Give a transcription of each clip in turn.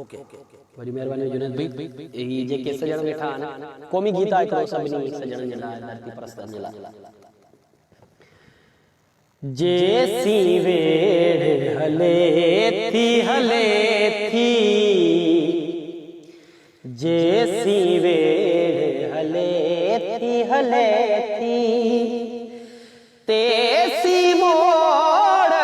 okay worry मेहरबानी जुनेद भाई ई जेके सजण वेठा आहिनि क़ौमी गीत आहे हिकिड़ो सभिनी सजणनि जे लाइ धरती परस्तनि जे लाइ जेसी वेड़ हले थी जेसी वेड़ हले थी तेसी मोड़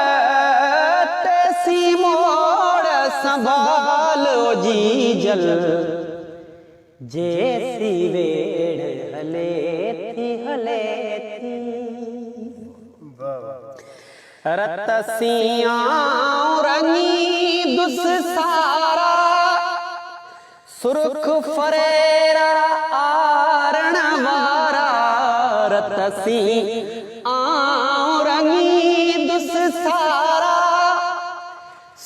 संभालो जी जल जेसी वेड़ हले थी रत सियां रंगी दुस सारा सुर्ख फरेरा आरण वारा रत सियां रंगी दुस सारा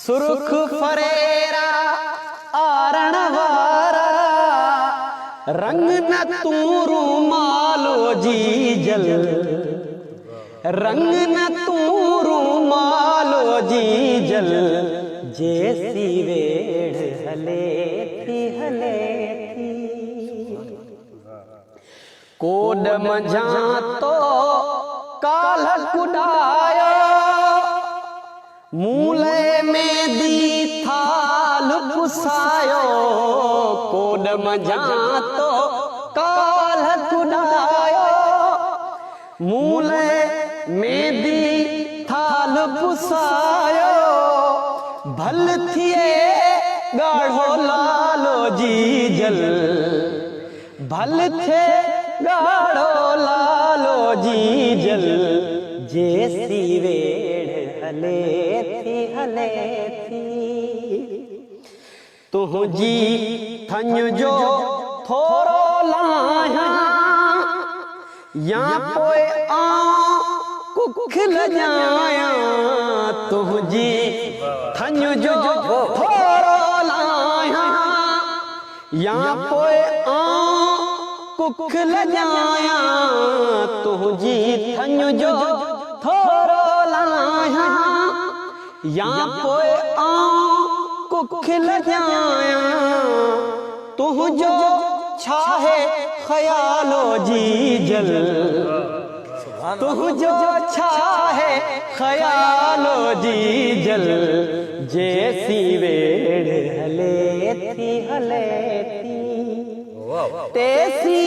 सुर्ख फरेरा आरण वारा रंग न तू रूमालो जी जल रंग न तू रूमालो जी जल जेसी वेड़ हले थी कोड मझा तो काल कुडायो मूले में दी थाल पुसायो कोड मझा तो काल कुडायो मूले में दी थाल पुसायो भल थिए गाढ़ो लालो जी जल भल थे गाढ़ो लालो जी जल जेसी वेड़ हले थी तुझी थन जो थोरो लाया या पोए आ कुख लजाया तुझी थन जो थोरो लाया या पोए आ कुख लजाया तुझी थन जो थोरो लाया या पोए आ कुख लजाया तुझो छाहे ख्यालो जी जल तुझो छाहे ख्यालो जी जल जेसी वेड़ हले थी तेसी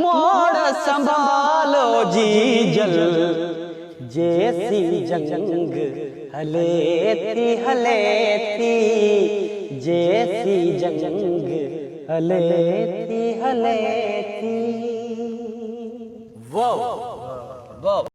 मोड़ संभालो जी जल जेसी जंग हले थी जेसी जंग हले थी